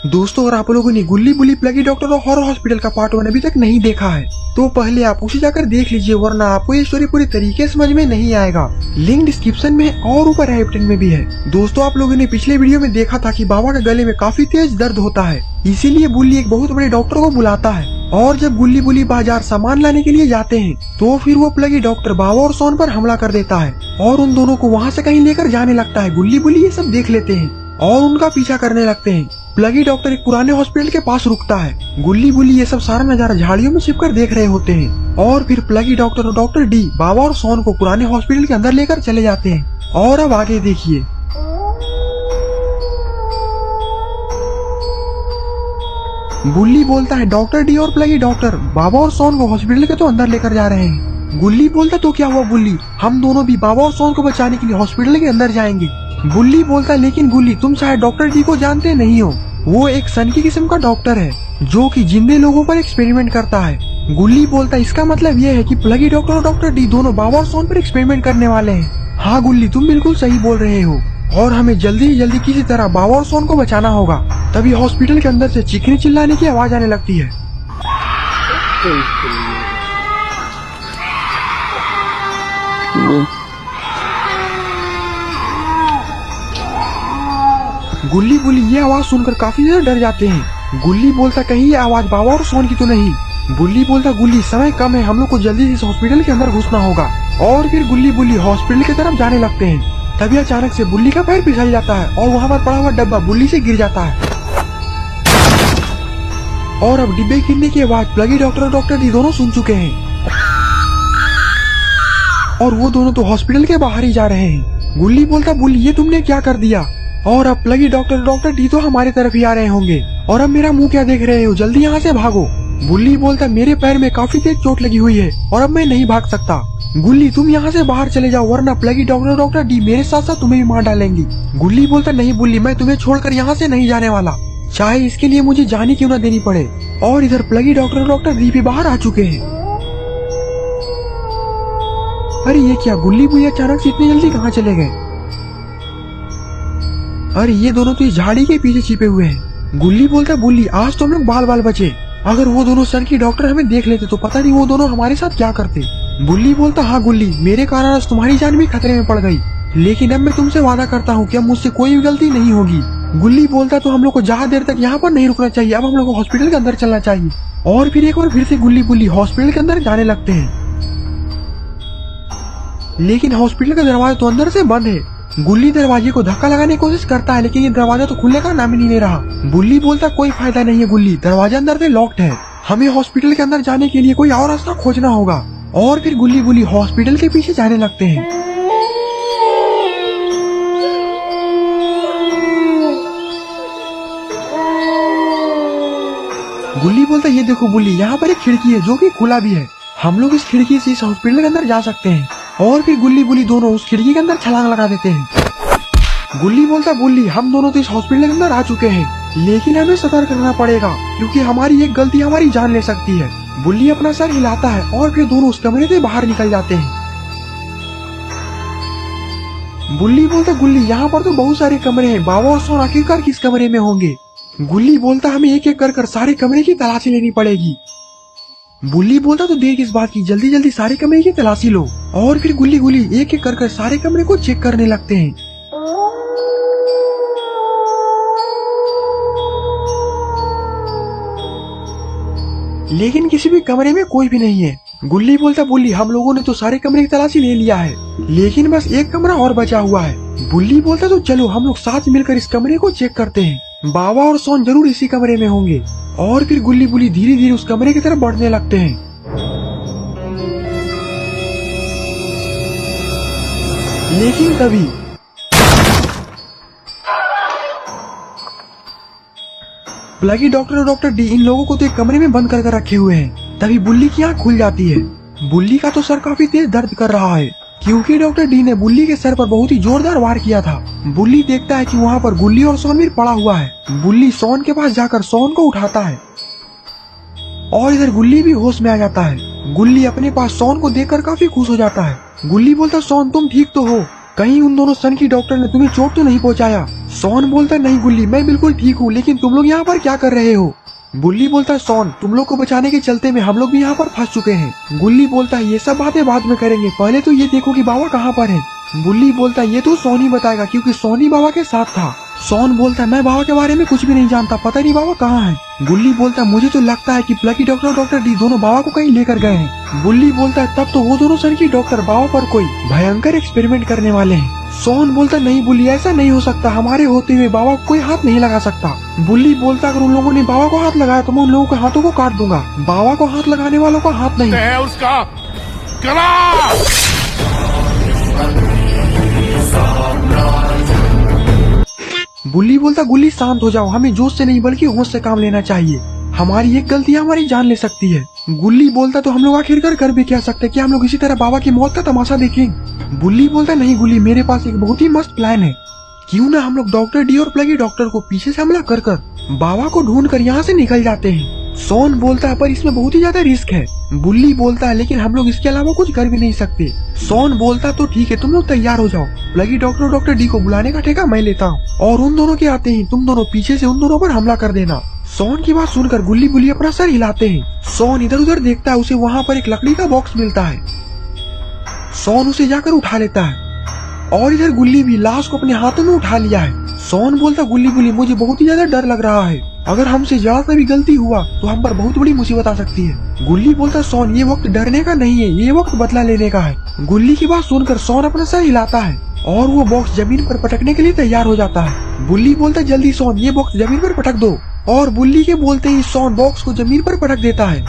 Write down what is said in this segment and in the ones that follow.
दोस्तों, अगर आप लोगों ने गुल्ली बुली प्लगी डॉक्टर और हॉरर हॉस्पिटल का पार्ट 1 अभी तक नहीं देखा है तो पहले आप उसे जाकर देख लीजिए, वरना आपको ये स्टोरी पूरी तरीके से समझ में नहीं आएगा। लिंक डिस्क्रिप्शन में है और ऊपर आई बटन में भी है। दोस्तों, आप लोगों ने पिछले वीडियो में देखा था कि बाबा के गले में काफी तेज दर्द होता है, इसीलिए बुल्ली एक बहुत बड़े डॉक्टर को बुलाता है। और जब गुल्ली बुली बाजार सामान लाने के लिए जाते हैं तो फिर वो प्लगी डॉक्टर बाबा और सोन पर हमला कर देता है और उन दोनों को वहाँ से कहीं लेकर जाने लगता है। गुल्ली बुली ये सब देख लेते हैं और उनका पीछा करने लगते हैं। प्लगी डॉक्टर एक पुराने हॉस्पिटल के पास रुकता है। गुल्ली बुली ये सब सारा नजारा झाड़ियों में छिपकर देख रहे होते हैं और फिर प्लगी डॉक्टर और डॉक्टर डी बाबा और सोन को पुराने हॉस्पिटल के अंदर लेकर चले जाते हैं। और अब आगे देखिए। गुल्ली बोलता है, डॉक्टर डी और प्लगी डॉक्टर बाबा और सोन को हॉस्पिटल के तो अंदर लेकर जा रहे हैं। गुल्ली बोलता, तो क्या हुआ बुल्ली, हम दोनों भी बाबा और सोन को बचाने के लिए हॉस्पिटल के अंदर जाएंगे। बुल्ली बोलता, लेकिन गुल्ली तुम शायद डॉक्टर डी को जानते नहीं हो, वो एक सन की किस्म का डॉक्टर है जो कि जिंदे लोगों पर एक्सपेरिमेंट करता है। गुल्ली बोलता, इसका मतलब ये है कि प्लगी डॉक्टर और डॉक्टर डी दोनों बाबा और सोन पर एक्सपेरिमेंट करने वाले हैं। हाँ गुल्ली, तुम बिल्कुल सही बोल रहे हो और हमें जल्दी ही जल्दी किसी तरह बाबा और सोन को बचाना होगा। तभी हॉस्पिटल के अंदर से चीखने चिल्लाने की आवाज आने लगती है। गुल्ली बुली ये आवाज सुनकर काफी ज्यादा डर जाते हैं। गुल्ली बोलता, कहीं ये आवाज बाबा और सोन की तो नहीं। बुल्ली बोलता, गुल्ली समय कम है, हम लोग को जल्दी से इस हॉस्पिटल के अंदर घुसना होगा। और फिर गुल्ली बुली हॉस्पिटल की तरफ जाने लगते हैं। तभी अचानक से बुल्ली का पैर फिसल जाता है और वहाँ पर पड़ा हुआ डब्बा बुल्ली से गिर जाता है। और अब डिब्बे गिरने की आवाज प्लगी डॉक्टर और डॉक्टर डी दोनों सुन चुके हैं और वो दोनों तो हॉस्पिटल के बाहर ही जा रहे हैं। गुल्ली बोलता, बुल्ली ये तुमने क्या कर दिया, और अब प्लगी डॉक्टर डॉक्टर डी तो हमारे तरफ ही आ रहे होंगे और अब मेरा मुंह क्या देख रहे हो, जल्दी यहाँ से भागो। बुल्ली बोलता, मेरे पैर में काफी तेज चोट लगी हुई है और अब मैं नहीं भाग सकता। गुल्ली तुम यहाँ से बाहर चले जाओ, वरना प्लगी डॉक्टर डॉक्टर डी मेरे साथ साथ तुम्हें भी मार डालेंगी। गुल्ली बोलता, नहीं बुल्ली, मैं तुम्हें छोड़कर यहाँ से नहीं जाने वाला, चाहे इसके लिए मुझे जाने क्यों न देनी पड़े। और इधर प्लगी डॉक्टर डॉक्टर डी भी बाहर आ चुके हैं। अरे ये क्या, गुल्ली बुली अचानक से इतनी जल्दी कहाँ चले गए। अरे ये दोनों तो इस झाड़ी के पीछे छिपे हुए हैं। गुल्ली बोलता, बुल्ली आज तो हम लोग बाल बाल बचे, अगर वो दोनों सन की डॉक्टर हमें देख लेते तो पता नहीं वो दोनों हमारे साथ क्या करते। बुल्ली बोलता, हाँ गुल्ली, मेरे कारण आज तुम्हारी जान भी खतरे में पड़ गई, लेकिन अब मैं तुमसे वादा करता हूँ कि अब मुझसे कोई भी गलती नहीं होगी। गुल्ली बोलता, तो हम लोग को ज्यादा देर तक यहाँ पर नहीं रुकना चाहिए, अब हम लोग को हॉस्पिटल के अंदर चलना चाहिए। और फिर एक बार फिर से गुल्ली बुल्ली हॉस्पिटल के अंदर जाने लगते हैं, लेकिन हॉस्पिटल का दरवाजा तो अंदर से बंद है। गुल्ली दरवाजे को धक्का लगाने की कोशिश करता है, लेकिन ये दरवाजा तो खुलने का नाम ही नहीं ले रहा। बुल्ली बोलता, कोई फायदा नहीं है गुल्ली, दरवाजा अंदर से लॉक्ड है, हमें हॉस्पिटल के अंदर जाने के लिए कोई और रास्ता खोजना होगा। और फिर गुल्ली बुली हॉस्पिटल के पीछे जाने लगते हैं। गुल्ली बोलता, ये देखो बुल्ली, यहाँ पर एक खिड़की है जो कि खुला भी है, हम लोग इस खिड़की से इस हॉस्पिटल के अंदर जा सकते हैं। और फिर गुल्ली बुली दोनों उस खिड़की के अंदर छलांग लगा देते हैं। गुल्ली बोलता, बुल्ली हम दोनों तो इस हॉस्पिटल के अंदर आ चुके हैं, लेकिन हमें सतर्क रहना पड़ेगा क्योंकि हमारी एक गलती हमारी जान ले सकती है। बुल्ली अपना सर हिलाता है और फिर दोनों उस कमरे से बाहर निकल जाते हैं। बुल्ली बोलता, गुल्ली यहाँ पर तो बहुत सारे कमरे हैं, बाबा और सोन आखिरकार किस कमरे में होंगे। गुल्ली बोलता, हमें एक एक कर सारे कमरे की तलाशी लेनी पड़ेगी। बुल्ली बोलता, तो देर किस बात की, जल्दी जल्दी सारे कमरे की तलाशी लो। और फिर गुल्ली गुल्ली एक एक कर सारे कमरे को चेक करने लगते हैं। लेकिन किसी भी कमरे में कोई भी नहीं है। गुल्ली बोलता, बुल्ली हम लोगों ने तो सारे कमरे की तलाशी ले लिया है, लेकिन बस एक कमरा और बचा हुआ है। बुल्ली बोलता, तो चलो हम लोग साथ मिलकर इस कमरे को चेक करते हैं, बाबा और सोन जरूर इसी कमरे में होंगे। और फिर गुल्ली बुली धीरे धीरे उस कमरे की तरफ बढ़ने लगते हैं। लेकिन तभी प्लगी डॉक्टर और डॉक्टर डी इन लोगों को तो एक कमरे में बंद कर रखे हुए हैं। तभी बुल्ली की आंख खुल जाती है। बुल्ली का तो सर काफी तेज दर्द कर रहा है क्योंकि डॉक्टर डी ने बुल्ली के सर पर बहुत ही जोरदार वार किया था। बुल्ली देखता है कि वहाँ पर गुल्ली और सोन भी पड़ा हुआ है। बुल्ली सोन के पास जाकर सोन को उठाता है और इधर गुल्ली भी होश में आ जाता है। गुल्ली अपने पास सोन को देखकर काफी खुश हो जाता है। गुल्ली बोलता, सोन तुम ठीक तो हो, कहीं उन दोनों सन की डॉक्टर ने तुम्हें चोट तो नहीं पहुंचाया। सोन बोलता नहीं गुल्ली मैं बिल्कुल ठीक हूँ, लेकिन तुम लोग यहाँ पर क्या कर रहे हो? गुल्ली बोलता है सोन तुम लोग को बचाने के चलते में हम लोग भी यहाँ पर फंस चुके हैं। गुल्ली बोलता है ये सब बातें बाद में करेंगे, पहले तो ये देखो कि बाबा कहाँ पर है। गुल्ली बोलता है ये तो सोन ही बताएगा क्योंकि सोन ही बाबा के साथ था। सोन बोलता है मैं बाबा के बारे में कुछ भी नहीं जानता, पता नहीं बाबा कहाँ है। गुल्ली बोलता है मुझे तो लगता है कि प्लकी डॉक्टर और डॉक्टर डी दोनों बाबा को कहीं लेकर गए हैं। गुल्ली बोलता है तब तो वो दोनों सर की डॉक्टर बाबा पर कोई भयंकर एक्सपेरिमेंट करने वाले हैं। सोन बोलता नहीं बुल्ली ऐसा नहीं हो सकता, हमारे होते हुए बाबा को कोई हाथ नहीं लगा सकता। बुल्ली बोलता अगर उन लोगों ने बाबा को हाथ लगाया तो मैं उन लोगों के हाथों को काट दूंगा, बाबा को हाथ लगाने वालों का हाथ नहीं है उसका गला। बुल्ली बोलता गुल्ली शांत हो जाओ, हमें जोश से नहीं बल्कि होश से काम लेना चाहिए, हमारी एक गलती हमारी जान ले सकती है। गुल्ली बोलता तो हम लोग आखिरकार कर भी क्या सकते, क्या हम लोग इसी तरह बाबा की मौत का तमाशा देखें? बुल्ली बोलता नहीं गुल्ली मेरे पास एक बहुत ही मस्त प्लान है, क्यों ना हम लोग डॉक्टर डी और प्लगी डॉक्टर को पीछे से हमला कर बाबा को ढूंढ कर यहाँ से निकल जाते हैं। सोन बोलता है पर इसमें बहुत ही ज्यादा रिस्क है। बुल्ली बोलता है लेकिन हम लोग इसके अलावा कुछ कर भी नहीं सकते। सोन बोलता तो ठीक है तुम लोग तैयार हो जाओ, प्लगी डॉक्टर और डॉक्टर डी को बुलाने का ठेका मैं लेता हूँ और उन दोनों के आते ही तुम दोनों पीछे से उन दोनों पर हमला कर देना। सोन की बात सुनकर गुल्ली बुल्ली अपना सर हिलाते हैं। सोन इधर उधर देखता है, उसे वहाँ पर एक लकड़ी का बॉक्स मिलता है। सोन उसे जाकर उठा लेता है और इधर गुल्ली भी लाश को अपने हाथों में उठा लिया है। सोन बोलता गुल्ली बुल्ली मुझे बहुत ही ज्यादा डर लग रहा है, अगर हमसे जरा सा भी गलती हुआ तो हम पर बहुत बड़ी मुसीबत आ सकती है। गुल्ली बोलता सोन ये वक्त डरने का नहीं है, ये वक्त बदला लेने का है। गुल्ली की बात सुनकर सोन अपना सर हिलाता है और वो बॉक्स जमीन पर पटकने के लिए तैयार हो जाता है। बुल्ली बोलता जल्दी सोन ये बॉक्स जमीन पर पटक दो, और बुल्ली के बोलते ही सोन बॉक्स को जमीन पर पटक देता है,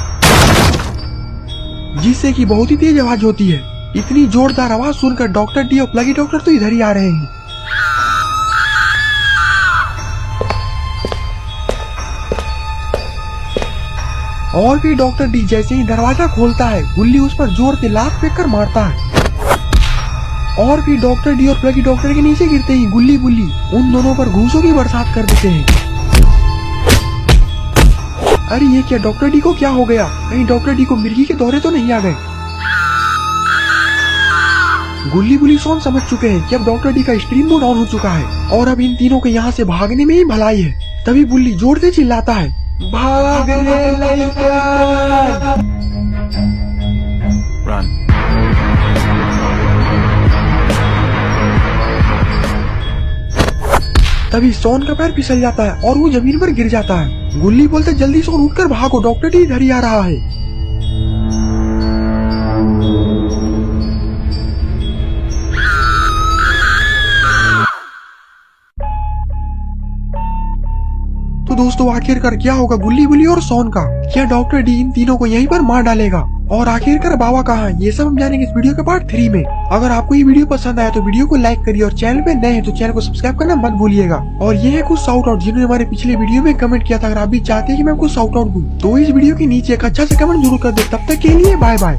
जिससे कि बहुत ही तेज आवाज होती है। इतनी जोरदार आवाज सुनकर डॉक्टर डी और प्लगी डॉक्टर तो इधर ही आ रहे हैं। और फिर डॉक्टर डी जैसे ही दरवाजा खोलता है गुल्ली उस पर जोर से लात फेंक कर मारता है, और फिर डॉक्टर डी और प्लगी डॉक्टर के नीचे गिरते ही गुल्ली बुल्ली उन दोनों पर घूसों की बरसात कर देते हैं। अरे ये क्या, डॉक्टर डी को क्या हो गया? कहीं डॉक्टर डी को मिर्गी के दौरे तो नहीं आ गए? गुल्ली बुल्ली सोन समझ चुके हैं कि अब डॉक्टर डी का स्ट्रीम मोड ऑन हो चुका है और अब इन तीनों के यहाँ से भागने में ही भलाई है। तभी बुल्ली जोर से चिल्लाता है भाग रे लइका। Run. तभी सोन का पैर फिसल जाता है और वो जमीन पर गिर जाता है। गुल्ली बोलते जल्दी सोन उठकर भागो, डॉक्टर डी इधर ही आ रहा है। तो दोस्तों आखिरकार क्या होगा गुल्ली बुल्ली और सोन का? क्या डॉक्टर डी इन तीनों को यहीं पर मार डालेगा? और आखिरकार बाबा कहाँ है? ये सब हम जानेंगे इस वीडियो के पार्ट 3 में। अगर आपको ये वीडियो पसंद आया तो वीडियो को लाइक करिए और चैनल पे नए हैं तो चैनल को सब्सक्राइब करना मत भूलिएगा। और ये है कुछ शाउट आउट जिन्होंने हमारे पिछले वीडियो में कमेंट किया था, अगर आप भी चाहते हैं कि मैं कुछ शाउट आउट दूं तो इस वीडियो के नीचे एक अच्छा से कमेंट जरूर कर दे। तब तक के लिए बाय बाय।